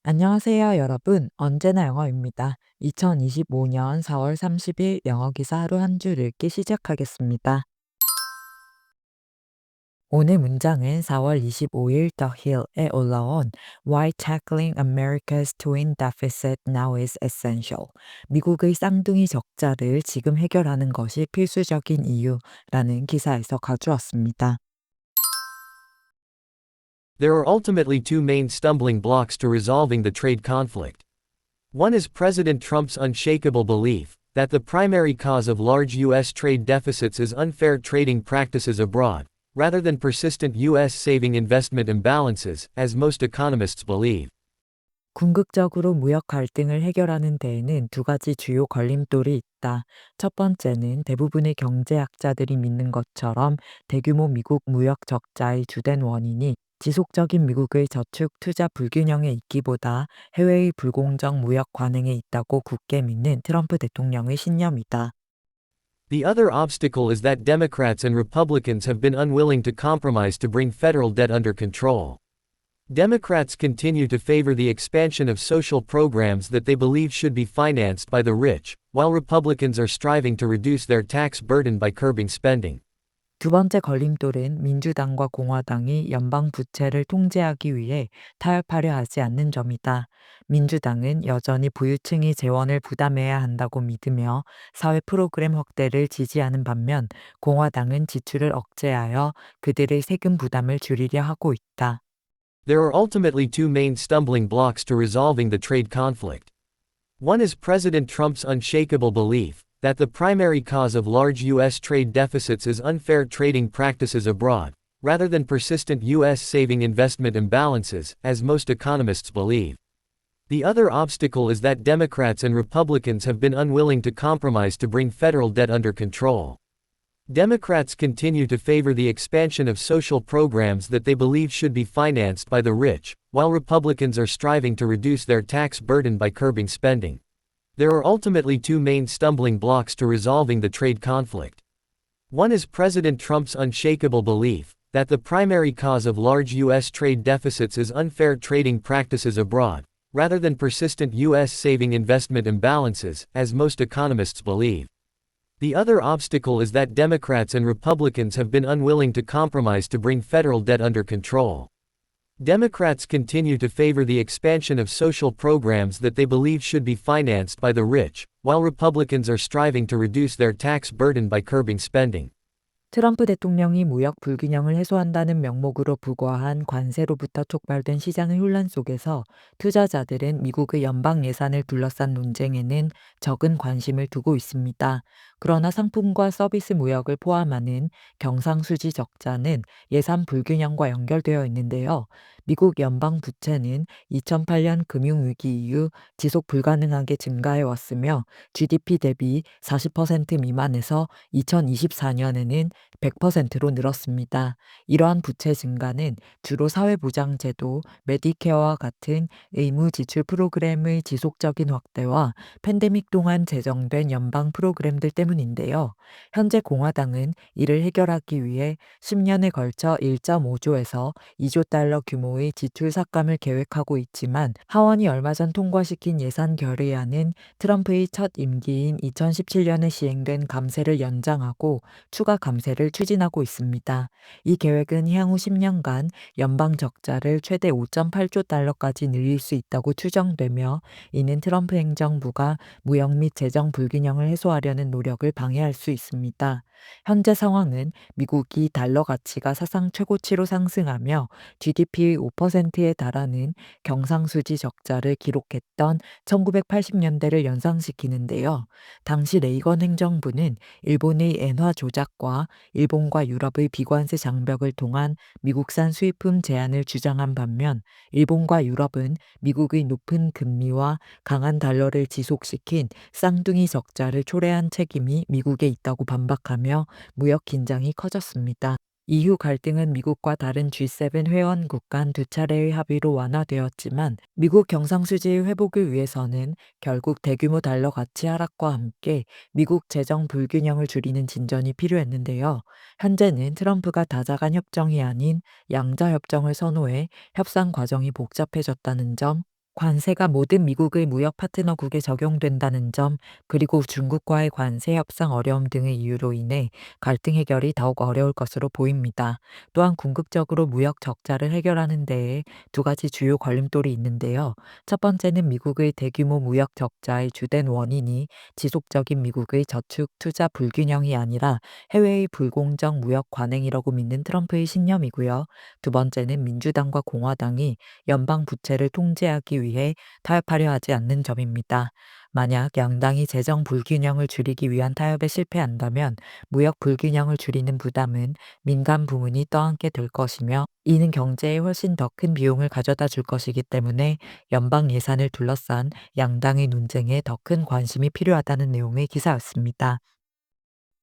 안녕하세요, 여러분. 언제나 영어입니다. 2025년 4월 30일 영어 기사 하루 한 줄 읽기 시작하겠습니다. 오늘 문장은 4월 25일 The Hill에 올라온 Why Tackling America's Twin Deficit Now is Essential. 미국의 쌍둥이 적자를 지금 해결하는 것이 필수적인 이유라는 기사에서 가져왔습니다. There are ultimately two main stumbling blocks to resolving the trade conflict. One is President Trump's unshakable belief that the primary cause of large U.S. trade deficits is unfair trading practices abroad, rather than persistent U.S. saving investment imbalances, as most economists believe. 궁극적으로 무역 갈등을 해결하는 데에는 두 가지 주요 걸림돌이 있다. 첫 번째는 대부분의 경제학자들이 믿는 것처럼 대규모 미국 무역 적자의 주된 원인이 지속적인 미국의 저축 투자 불균형에 있기보다 해외의 불공정 무역 관행에 있다고 굳게 믿는 트럼프 대통령의 신념이다. The other obstacle is that Democrats and Republicans have been unwilling to compromise to bring federal debt under control. Democrats continue to favor the expansion of social programs that they believe should be financed by the rich, while Republicans are striving to reduce their tax burden by curbing spending. 두 번째 걸림돌은 민주당과 공화당이 연방 부채를 통제하기 위해 타협하려 하지 않는 점이다. 민주당은 여전히 부유층이 재원을 부담해야 한다고 믿으며 사회 프로그램 확대를 지지하는 반면 공화당은 지출을 억제하여 그들의 세금 부담을 줄이려 하고 있다. There are ultimately two main stumbling blocks to resolving the trade conflict. One is President Trump's unshakable belief that the primary cause of large U.S. trade deficits is unfair trading practices abroad, rather than persistent U.S. saving investment imbalances, as most economists believe. The other obstacle is that Democrats and Republicans have been unwilling to compromise to bring federal debt under control. Democrats continue to favor the expansion of social programs that they believe should be financed by the rich, while Republicans are striving to reduce their tax burden by curbing spending. There are ultimately two main stumbling blocks to resolving the trade conflict. One is President Trump's unshakable belief that the primary cause of large U.S. trade deficits is unfair trading practices abroad, rather than persistent U.S. saving investment imbalances, as most economists believe. The other obstacle is that Democrats and Republicans have been unwilling to compromise to bring federal debt under control. Democrats continue to favor the expansion of social programs that they believe should be financed by the rich, while Republicans are striving to reduce their tax burden by curbing spending. 트럼프 대통령이 무역 불균형을 해소한다는 명목으로 부과한 관세로부터 촉발된 시장의 혼란 속에서 투자자들은 미국의 연방 예산을 둘러싼 논쟁에는 적은 관심을 두고 있습니다. 그러나 상품과 서비스 무역을 포함하는 경상수지 적자는 예산 불균형과 연결되어 있는데요. 미국 연방 부채는 2008년 금융위기 이후 지속 불가능하게 증가해 왔으며 GDP 대비 40% 미만에서 2024년에는 100%로 늘었습니다. 이러한 부채 증가는 주로 사회보장제도, 메디케어와 같은 의무 지출 프로그램의 지속적인 확대와 팬데믹 동안 제정된 연방 프로그램들 때문인데요. 현재 공화당은 이를 해결하기 위해 10년에 걸쳐 1.5조에서 2조 달러 규모의 지출 삭감을 계획하고 있지만 하원이 얼마 전 통과시킨 예산 결의안은 트럼프의 첫 임기인 2017년에 시행된 감세를 연장하고 추가 감세를 추진하고 있습니다. 이 계획은 향후 10년간 연방 적자를 최대 5.8조 달러까지 늘릴 수 있다고 추정되며 이는 트럼프 행정부가 무역 및 재정 불균형을 해소하려는 노력을 방해할 수 있습니다. 현재 상황은 미국이 달러 가치가 사상 최고치로 상승하며 GDP의 5%에 달하는 경상수지 적자를 기록했던 1980년대를 연상시키는데요. 당시 레이건 행정부는 일본의 엔화 조작과 일본과 유럽의 비관세 장벽을 통한 미국산 수입품 제한을 주장한 반면 일본과 유럽은 미국의 높은 금리와 강한 달러를 지속시킨 쌍둥이 적자를 초래한 책임이 미국에 있다고 반박하며 무역 긴장이 커졌습니다. 이후 갈등은 미국과 다른 G7 회원국 간 두 차례의 합의로 완화되었지만 미국 경상수지의 회복을 위해서는 결국 대규모 달러 가치 하락과 함께 미국 재정 불균형을 줄이는 진전이 필요했는데요. 현재는 트럼프가 다자간 협정이 아닌 양자 협정을 선호해 협상 과정이 복잡해졌다는 점, 관세가 모든 미국의 무역 파트너국에 적용된다는 점, 그리고 중국과의 관세 협상 어려움 등의 이유로 인해 갈등 해결이 더욱 어려울 것으로 보입니다. 또한 궁극적으로 무역 적자를 해결하는 데에 두 가지 주요 걸림돌이 있는데요. 첫 번째는 미국의 대규모 무역 적자의 주된 원인이 지속적인 미국의 저축 투자 불균형이 아니라 해외의 불공정 무역 관행이라고 믿는 트럼프의 신념이고요. 두 번째는 민주당과 공화당이 연방 부채를 통제하기 위해 타협하려 하지 않는 점입니다. 만약 양당이 재정 불균형을 줄이기 위한 타협에 실패한다면 무역 불균형을 줄이는 부담은 민간 부문이 떠안게 될 것이며, 이는 경제에 훨씬 더 큰 비용을 가져다 줄 것이기 때문에 연방 예산을 둘러싼 양당의 논쟁에 더 큰 관심이 필요하다는 내용의 기사였습니다.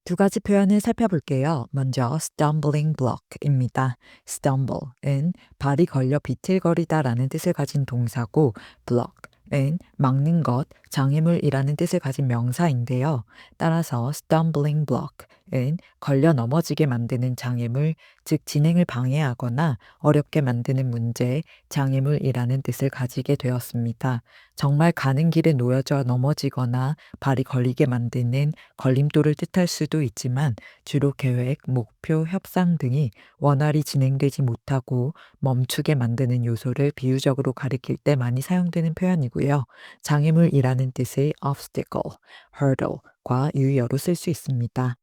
두 가지 표현을 살펴볼게요. 먼저 stumbling block입니다. stumble은 발이 걸려 비틀거리다라는 뜻을 가진 동사고, block은 막는 것, 장애물이라는 뜻을 가진 명사인데요. 따라서 stumbling block은 걸려 넘어지게 만드는 장애물, 즉 진행을 방해하거나 어렵게 만드는 문제, 장애물이라는 뜻을 가지게 되었습니다. 정말 가는 길에 놓여져 넘어지거나 발이 걸리게 만드는 걸림돌을 뜻할 수도 있지만, 주로 계획, 목표, 협상 등이 원활히 진행되지 못하고 멈추게 만드는 요소를 비유적으로 가리킬 때 많이 사용되는 표현이고요. 장애물이라는 뜻의 obstacle, hurdle과 유의어로 쓸 수 있습니다.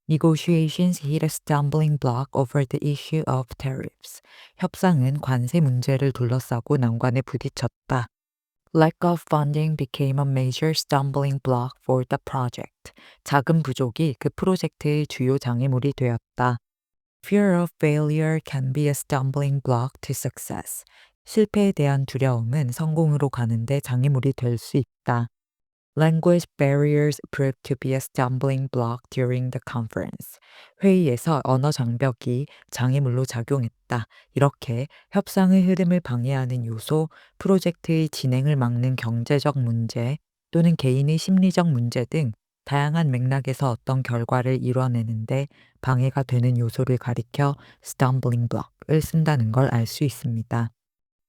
Negotiations hit a stumbling block over the issue of tariffs. 협상은 관세 문제를 둘러싸고 난관에 부딪혔다. Lack of funding became a major stumbling block for the project. 자금 부족이 그 프로젝트의 주요 장애물이 되었다. Fear of failure can be a stumbling block to success. 실패에 대한 두려움은 성공으로 가는데 장애물이 될 수 있다. Language barriers proved to be a stumbling block during the conference. 회의에서 언어 장벽이 장애물로 작용했다. 이렇게 협상의 흐름을 방해하는 요소, 프로젝트의 진행을 막는 경제적 문제 또는 개인의 심리적 문제 등 다양한 맥락에서 어떤 결과를 이뤄내는데 방해가 되는 요소를 가리켜 stumbling block을 쓴다는 걸 알 수 있습니다.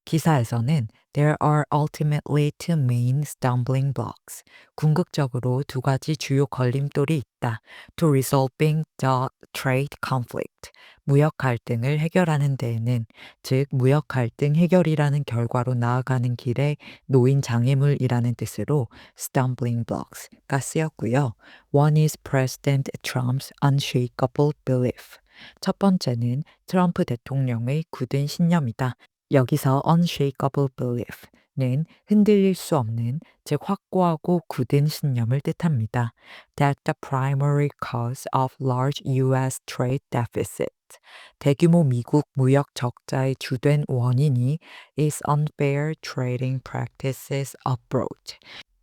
기사에서는 There are ultimately two main stumbling blocks. 궁극적으로 두 가지 주요 걸림돌이 있다. To resolving the trade conflict. 무역 갈등을 해결하는 데에는, 즉 무역 갈등 해결이라는 결과로 나아가는 길에 놓인 장애물이라는 뜻으로 stumbling blocks가 쓰였고요. One is President Trump's unshakable belief. 첫 번째는 트럼프 대통령의 굳은 신념이다. 여기서 unshakable belief는 흔들릴 수 없는, 즉 확고하고 굳은 신념을 뜻합니다. That the primary cause of large U.S. trade deficit. 대규모 미국 무역 적자의 주된 원인이 is unfair trading practices abroad.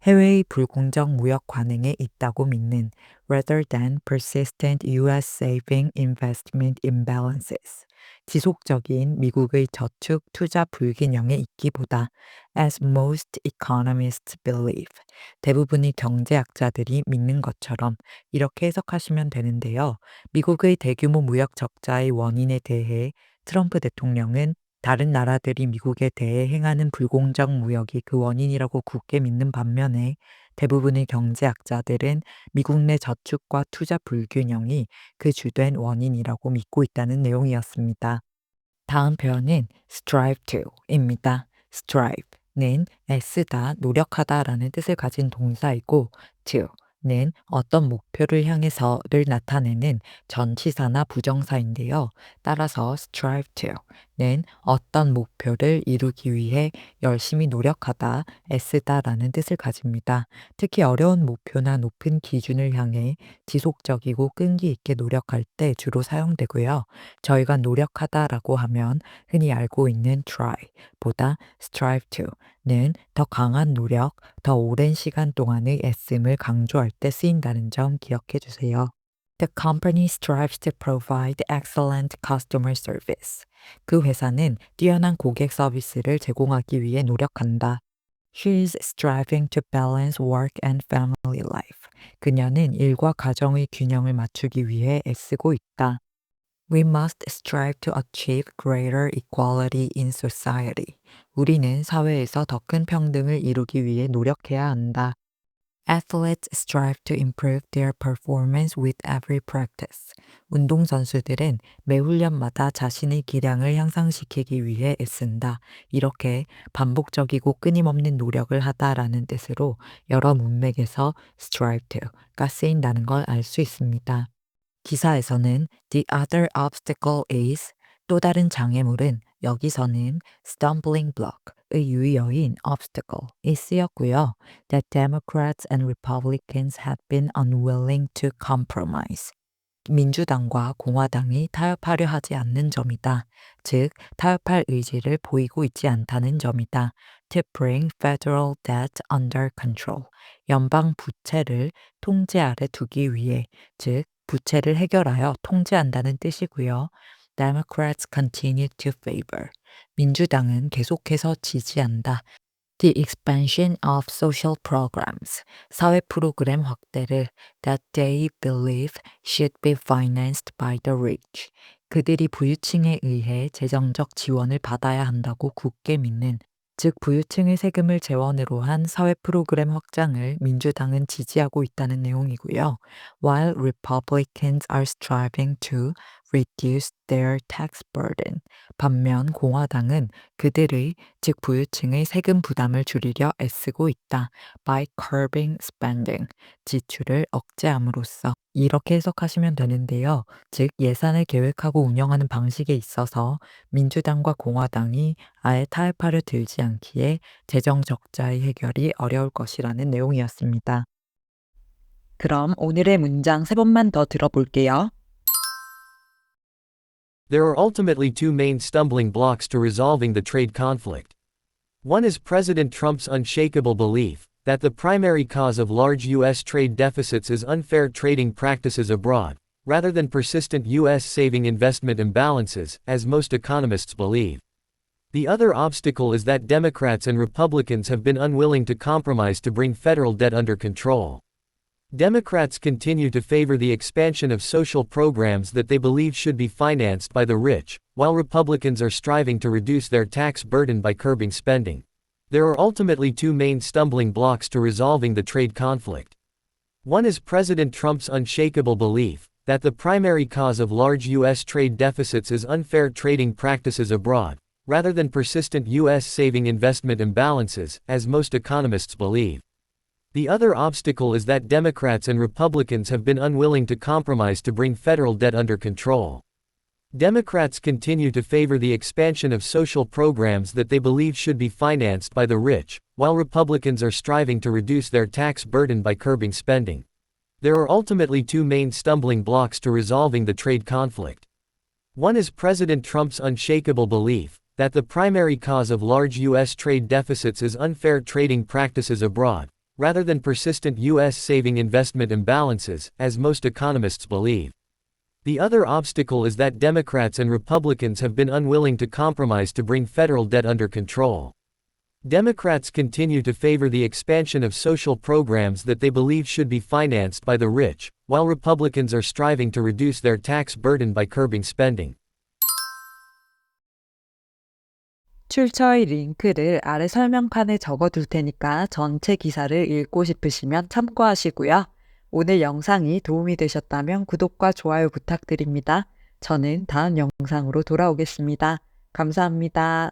해외의 불공정 무역 관행에 있다고 믿는, rather than persistent U.S. saving investment imbalances. 지속적인 미국의 저축 투자 불균형에 있기보다, as most economists believe. 대부분의 경제학자들이 믿는 것처럼 이렇게 해석하시면 되는데요. 미국의 대규모 무역 적자의 원인에 대해 트럼프 대통령은 다른 나라들이 미국에 대해 행하는 불공정 무역이 그 원인이라고 굳게 믿는 반면에, 대부분의 경제학자들은 미국 내 저축과 투자 불균형이 그 주된 원인이라고 믿고 있다는 내용이었습니다. 다음 표현은 strive to입니다. strive는 애쓰다, 노력하다라는 뜻을 가진 동사이고, to는 어떤 목표를 향해서를 나타내는 전치사나 부정사인데요. 따라서 strive to는 어떤 목표를 이루기 위해 열심히 노력하다, 애쓰다라는 뜻을 가집니다. 특히 어려운 목표나 높은 기준을 향해 지속적이고 끈기 있게 노력할 때 주로 사용되고요. 저희가 노력하다라고 하면 흔히 알고 있는 try보다 strive to는 더 강한 노력, 더 오랜 시간 동안의 애씀을 강조할 때 쓰인다는 점 기억해 주세요. The company strives to provide excellent customer service. 그 회사는 뛰어난 고객 서비스를 제공하기 위해 노력한다. She is striving to balance work and family life. 그녀는 일과 가정의 균형을 맞추기 위해 애쓰고 있다. We must strive to achieve greater equality in society. 우리는 사회에서 더 큰 평등을 이루기 위해 노력해야 한다. Athletes strive to improve their performance with every practice. 운동선수들은 매 훈련마다 자신의 기량을 향상시키기 위해 애쓴다. 이렇게 반복적이고 끊임없는 노력을 하다라는 뜻으로 여러 문맥에서 strive to가 쓰인다는 걸 알 수 있습니다. 기사에서는 the other obstacle is 또 다른 장애물은 여기서는 stumbling block의 유의어인 obstacle이 쓰였고요. That Democrats and Republicans have been unwilling to compromise. 민주당과 공화당이 타협하려 하지 않는 점이다. 즉, 타협할 의지를 보이고 있지 않다는 점이다. To bring federal debt under control. 연방 부채를 통제 아래 두기 위해, 즉, 부채를 해결하여 통제한다는 뜻이고요. Democrats continue to favor. 민주당은 계속해서 지지한다. The expansion of social programs. 사회 프로그램 확대를 that they believe should be financed by the rich. 그들이 부유층에 의해 재정적 지원을 받아야 한다고 굳게 믿는, 즉 부유층의 세금을 재원으로 한 사회 프로그램 확장을 민주당은 지지하고 있다는 내용이고요. While Republicans are striving to reduce their tax burden. 반면 공화당은 그들의, 즉 부유층의 세금 부담을 줄이려 애쓰고 있다. By curbing spending. 지출을 억제함으로써. 이렇게 해석하시면 되는데요. 즉 예산을 계획하고 운영하는 방식에 있어서 민주당과 공화당이 아예 타협하려 들지 않기에 재정 적자의 해결이 어려울 것이라는 내용이었습니다. 그럼 오늘의 문장 3번만 더 들어볼게요. There are ultimately two main stumbling blocks to resolving the trade conflict. One is President Trump's unshakable belief that the primary cause of large U.S. trade deficits is unfair trading practices abroad, rather than persistent U.S. saving investment imbalances, as most economists believe. The other obstacle is that Democrats and Republicans have been unwilling to compromise to bring federal debt under control. Democrats continue to favor the expansion of social programs that they believe should be financed by the rich, while Republicans are striving to reduce their tax burden by curbing spending. There are ultimately two main stumbling blocks to resolving the trade conflict. One is President Trump's unshakable belief that the primary cause of large U.S. trade deficits is unfair trading practices abroad, rather than persistent U.S. saving investment imbalances, as most economists believe. The other obstacle is that Democrats and Republicans have been unwilling to compromise to bring federal debt under control. Democrats continue to favor the expansion of social programs that they believe should be financed by the rich, while Republicans are striving to reduce their tax burden by curbing spending. There are ultimately two main stumbling blocks to resolving the trade conflict. One is President Trump's unshakable belief that the primary cause of large U.S. trade deficits is unfair trading practices abroad, rather than persistent U.S. saving investment imbalances, as most economists believe. The other obstacle is that Democrats and Republicans have been unwilling to compromise to bring federal debt under control. Democrats continue to favor the expansion of social programs that they believe should be financed by the rich, while Republicans are striving to reduce their tax burden by curbing spending. 출처의 링크를 아래 설명칸에 적어둘 테니까 전체 기사를 읽고 싶으시면 참고하시고요. 오늘 영상이 도움이 되셨다면 구독과 좋아요 부탁드립니다. 저는 다음 영상으로 돌아오겠습니다. 감사합니다.